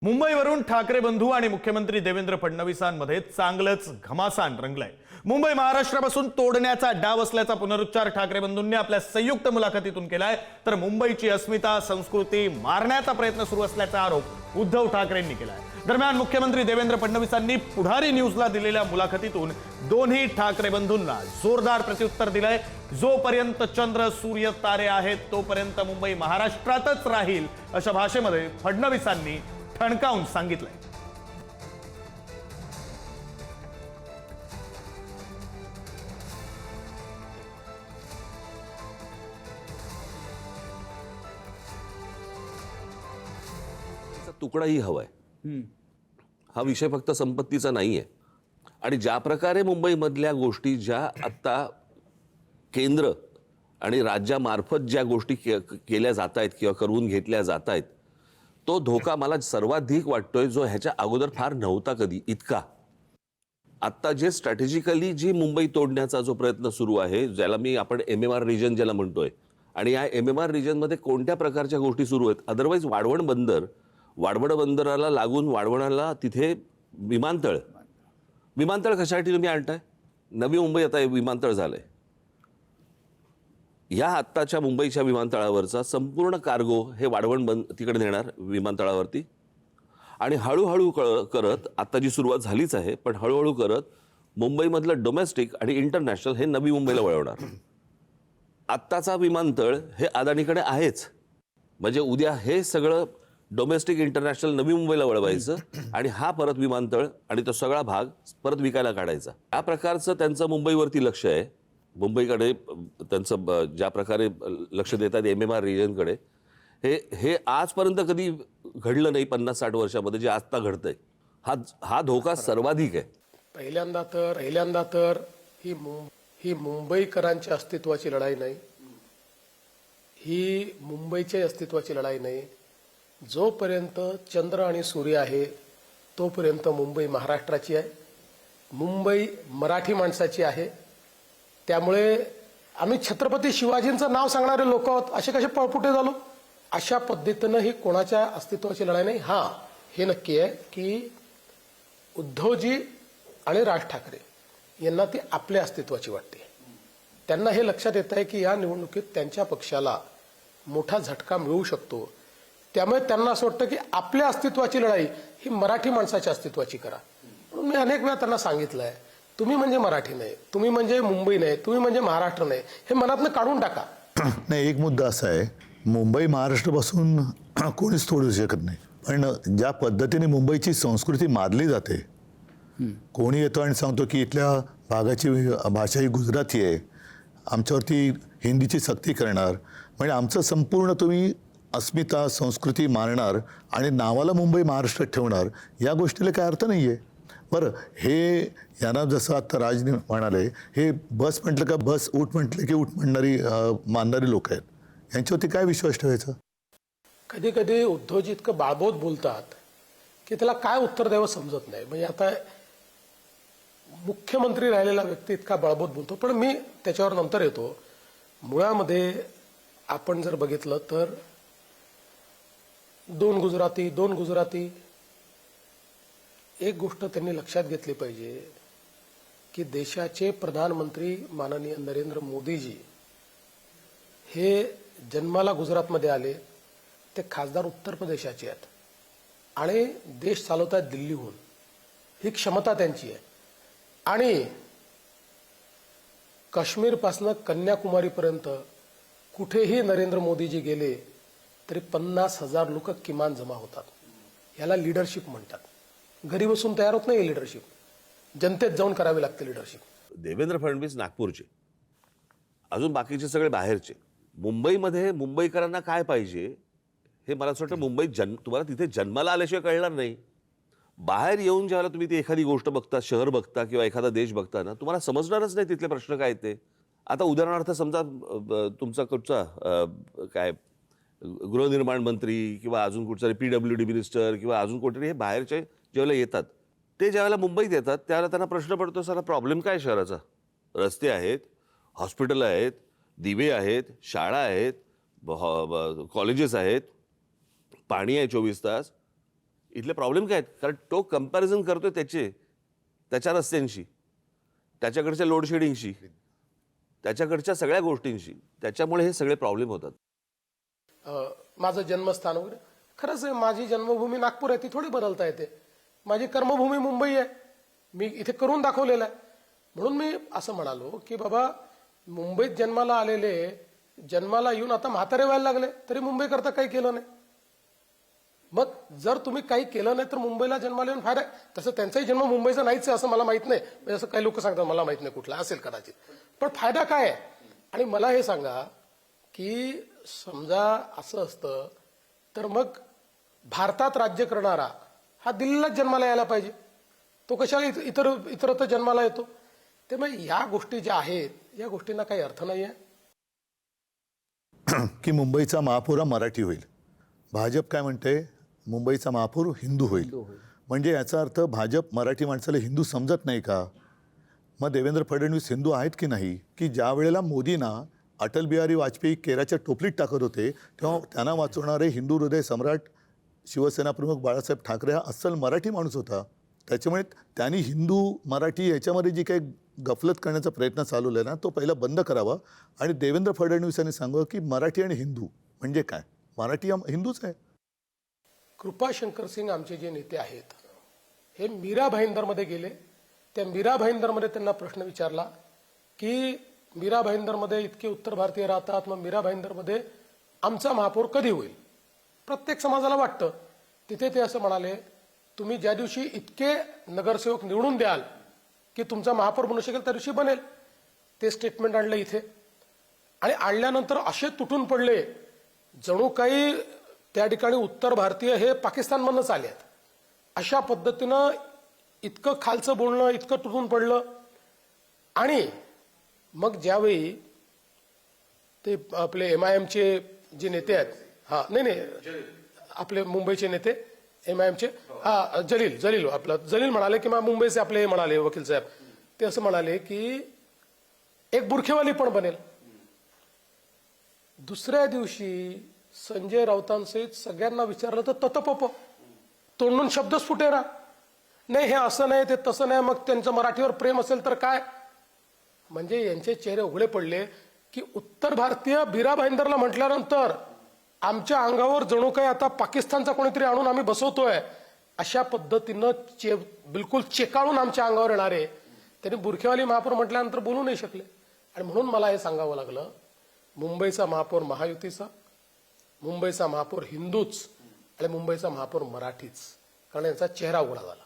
मुंबईवरून ठाकरे बंधू आणि मुख्यमंत्री देवेंद्र फडणवीसांमध्ये चांगलंच घमासान रंगलंय। मुंबई महाराष्ट्रापासून तोडण्याचा डाव असल्याचा पुनरुच्चार ठाकरे बंधूंनी आपल्या संयुक्त मुलाखतीतून केलाय। तर मुंबईची अस्मिता संस्कृती मारण्याचा प्रयत्न सुरू असल्याचा आरोप उद्धव ठाकरेंनी केलाय। दरम्यान मुख्यमंत्री देवेंद्र फडणवीसांनी पुढारी न्यूजला दिलेल्या मुलाखतीतून दोन्ही ठाकरे बंधूंना जोरदार प्रत्युत्तर दिलंय। जोपर्यंत चंद्र सूर्य तारे आहेत तोपर्यंत मुंबई महाराष्ट्रातच राहील अशा भाषेमध्ये फडणवीसांनी ठणकावून सांगितलंय। तुकडाही हवाय। हा विषय फक्त संपत्तीचा नाहीये आणि ज्या प्रकारे मुंबईमधल्या गोष्टी ज्या आता केंद्र आणि राज्यामार्फत ज्या गोष्टी केल्या जात आहेत किंवा करून घेतल्या जात आहेत तो धोका मला सर्वाधिक वाटतोय जो ह्याच्या अगोदर फार नव्हता कधी इतका। आता जे स्ट्रॅटेजिकली जी मुंबई तोडण्याचा जो प्रयत्न सुरू आहे ज्याला आपण MMR रिजन ज्याला म्हणतोय आणि या MMR रिजन मध्ये कोणत्या प्रकारच्या गोष्टी सुरू आहेत। अदरवाईज वाढवण बंदराला लागून वाढवणाला तिथे विमानतळ कशासाठी तुम्ही आणताय? नवी मुंबई आता विमानतळ झालंय। या आत्ताच्या मुंबईच्या विमानतळावरचा संपूर्ण कार्गो हे वाढवण तिकडे नेणार विमानतळावरती आणि हळूहळू करत आता जी सुरुवात झालीच आहे पण हळूहळू करत मुंबईमधलं डोमेस्टिक आणि इंटरनॅशनल हे नवी मुंबईला वळवणार। आत्ताचा विमानतळ हे अदानीकडे आहेच म्हणजे उद्या हे सगळं डोमेस्टिक इंटरनॅशनल नवी मुंबईला वळवायचं आणि हा परत विमानतळ आणि तो सगळा भाग परत विकायला काढायचा। या प्रकारचं त्यांचं मुंबईवरती लक्ष आहे। मुंबईकडे त्यांचं ज्या प्रकारे लक्ष देतात MMR रिजनकडे हे आजपर्यंत कधी घडलं नाही 50-60 वर्षामध्ये जे आता घडतंय। हा धोका सर्वाधिक आहे। पहिल्यांदा तर ही मुंबईकरांच्या अस्तित्वाची लढाई नाही, ही मुंबईच्या अस्तित्वाची लढाई नाही। जोपर्यंत चंद्र आणि सूर्य आहे तोपर्यंत मुंबई महाराष्ट्राची आहे, मुंबई मराठी माणसाची आहे। त्यामुळे आम्ही छत्रपती शिवाजींचं नाव सांगणारे लोक आहोत असे कसे पळपुटे झालो? अशा पद्धतीनं ही कोणाच्या अस्तित्वाची लढाई नाही। हा हे नक्की आहे की उद्धवजी आणि राज ठाकरे यांना ती आपल्या अस्तित्वाची वाटते। त्यांना हे लक्षात येत आहे की या निवडणुकीत त्यांच्या पक्षाला मोठा झटका मिळू शकतो। त्यामुळे त्यांना असं वाटतं की आपल्या अस्तित्वाची लढाई ही मराठी माणसाच्या अस्तित्वाची करा। म्हणून मी अनेक वेळा त्यांना सांगितलंय तुम्ही म्हणजे मराठी नाही, तुम्ही म्हणजे मुंबई नाही, तुम्ही म्हणजे महाराष्ट्र नाही, हे मनातनं काढून टाका। नाही, एक मुद्दा असा आहे मुंबई महाराष्ट्रापासून कोणीच तोडू शकत नाही पण ज्या पद्धतीने मुंबईची संस्कृती मारली जाते, कोणी येतो आणि सांगतो की इथल्या भागाची भाषा ही गुजराती आहे, आमच्यावरती हिंदीची सक्ती करणार म्हणजे आमचं संपूर्ण तुम्ही अस्मिता संस्कृती मारणार आणि नावाला मुंबई महाराष्ट्रात ठेवणार, या गोष्टीला काय अर्थ नाही आहे। बरं, हे यांना जसं आता राज म्हणाले हे बस म्हटलं का बस, उठ म्हटलं की उठ म्हणणारी मानणारी लोक आहेत, यांच्यावरती काय विश्वास ठेवायचा? कधी कधी उद्धवजी इतकं बाळबोध बोलतात की त्याला काय उत्तर द्यावं समजत नाही। म्हणजे आता मुख्यमंत्री राहिलेला व्यक्ती इतका बाळबोध बोलतो पण मी त्याच्यावर नंतर येतो। मुळामध्ये आपण जर बघितलं तर दोन गुजराती एक गोष्ट त्यांनी लक्षात घेतली पाहिजे की देशाचे प्रधानमंत्री माननीय नरेंद्र मोदीजी हे जन्माला गुजरातमध्ये आले, ते खासदार उत्तर प्रदेशाचे आहेत आणि देश चालवतात दिल्लीहून, ही क्षमता त्यांची आहे। आणि काश्मीरपासून कन्याकुमारीपर्यंत कुठेही नरेंद्र मोदीजी गेले तरी 50,000 लोक किमान जमा होतात। याला लीडरशिप म्हणतात। घरी बसून तयार होत नाही लीडरशिप, जनतेत जाऊन करावी लागते लीडरशिप। देवेंद्र फडणवीस नागपूरचे, अजून बाकीचे सगळे बाहेरचे। मुंबईमध्ये मुंबईकरांना काय पाहिजे हे मला असं वाटतं तुम्हाला तिथे जन्माला आल्याशिवाय कळणार नाही। बाहेर येऊन ज्यावेळेला तुम्ही ती एखादी गोष्ट बघता, शहर बघता किंवा एखादा देश बघता ना, तुम्हाला समजणारच नाही तिथले प्रश्न काय ते। आता उदाहरणार्थ समजा तुमचा कुठचा काय गृहनिर्माण मंत्री किंवा अजून कुठचा PWD मिनिस्टर किंवा अजून कोणतरी हे बाहेरचे ज्यावेळेला येतात ते ज्यावेळेला मुंबईत येतात त्यावेळेला त्यांना प्रश्न पडतो सारा प्रॉब्लेम काय शहराचा? रस्ते आहेत, हॉस्पिटल आहेत, दिवे आहेत, शाळा आहेत, कॉलेजेस आहेत, पाणी आहे 24 तास, इथले प्रॉब्लेम काय आहेत? कारण तो कम्पॅरिझन करतोय त्याच्या रस्त्यांशी, त्याच्याकडच्या लोड शेडिंगशी, त्याच्याकडच्या सगळ्या गोष्टींशी. त्याच्यामुळे हे सगळे प्रॉब्लेम होतात. माझं जन्मस्थान वगैरे खरंच आहे. माझी जन्मभूमी नागपूर आहे, ती थोडी बदलता येते. माझी कर्मभूमी मुंबई आहे, मी इथे करून दाखवलेलं आहे. म्हणून मी असं म्हणालो की बाबा मुंबईत जन्माला आलेले जन्माला येऊन आता म्हातारे व्हायला लागले तरी मुंबई करता काही केलं नाही. मग जर तुम्ही काही केलं नाही तर मुंबईला जन्माला येऊन फायदा. तसं त्यांचाही जन्म मुंबईचा नाहीच आहे असं मला माहित नाही, म्हणजे असं काही लोक सांगतात, मला माहित नाही कुठला असेल कदाचित, पण फायदा काय आहे? आणि मला हे सांगा की समजा असं असतं तर मग भारतात राज्य करणारा हा दिल्लीलाच जन्माला यायला पाहिजे, तो कशाला इतरत्र जन्माला येतो? त्यामुळे या गोष्टी ज्या आहेत या गोष्टींना काही अर्थ नाही आहे. की मुंबईचा महापौर हा मराठी होईल. भाजप काय म्हणते? मुंबईचा महापौर हिंदू होईल. म्हणजे याचा अर्थ भाजप मराठी माणसाला हिंदू समजत नाही का? मग देवेंद्र फडणवीस हिंदू आहेत की नाही? की ज्या वेळेला मोदींना अटल बिहारी वाजपेयी केराच्या टोपलीत टाकत होते तेव्हा त्यांना वाचवणारे हिंदू हृदय सम्राट शिवसेना प्रमुख बाळासाहेब ठाकरे हा अस्सल मराठी माणूस होता. त्याच्यामुळे त्यांनी हिंदू मराठी याच्यामध्ये जी काही गफलत करण्याचा प्रयत्न चालवला आहे ना, तो पहिला बंद करावा. आणि देवेंद्र फडणवीसांनी सांगावं की मराठी आणि हिंदू म्हणजे काय? मराठी हा हिंदूच आहे. कृपाशंकर सिंग आमचे जे नेते आहेत हे मीरा भाईंदरमध्ये गेले. त्या मीरा भाईंदरमध्ये त्यांना प्रश्न विचारला की मीरा भाईंदरमध्ये इतके उत्तर भारतीय राहतात, मग मीरा भाईंदरमध्ये आमचा महापौर कधी होईल? प्रत्येक समाजाला वाटतं. तिथे ते असं म्हणाले, तुम्ही ज्या दिवशी इतके नगरसेवक निवडून द्याल की तुमचा महापौर बनू शकेल त्या दिवशी बनेल. ते स्टेटमेंट आणलं इथे आणि आणल्यानंतर असे तुटून पडले जणू काही त्या ठिकाणी उत्तर भारतीय हे पाकिस्तानमधूनच आले आहेत. अशा पद्धतीनं इतकं खालचं बोलणं, इतकं तुटून पडलं. आणि मग ज्यावेळी ते आपले MIMचे जे नेते आहेत, नाही आपले मुंबईचे नेते MIMचे, जलील आपला जलील म्हणाले की मुंबईचे आपले म्हणाले वकील साहेब, ते असं म्हणाले की एक बुरखेवाली पण बनेल. दुसऱ्या दिवशी संजय राऊतांसहित सगळ्यांना विचारलं तर ततपप तोंडून शब्दच फुटेरा. नाही हे असं नाही, ते तसं नाही, मग त्यांचं मराठीवर प्रेम असेल तर काय? म्हणजे यांचे चेहरे उघडे पडले की उत्तर भारतीय बीरा भाईंदरला म्हटल्यानंतर आमच्या अंगावर जणू काही आता पाकिस्तानचा कोणीतरी आणून आम्ही बसवतोय अशा पद्धतीनं बिलकुल चेकाळून आमच्या अंगावर येणारे त्यांनी बुरखेवाली महापौर म्हटल्यानंतर बोलू नाही शकले. आणि म्हणून मला हे सांगावं लागलं, मुंबईचा महापौर महायुतीचा, मुंबईचा महापौर हिंदूच आणि मुंबईचा महापौर मराठीच, कारण यांचा चेहरा उघडा झाला.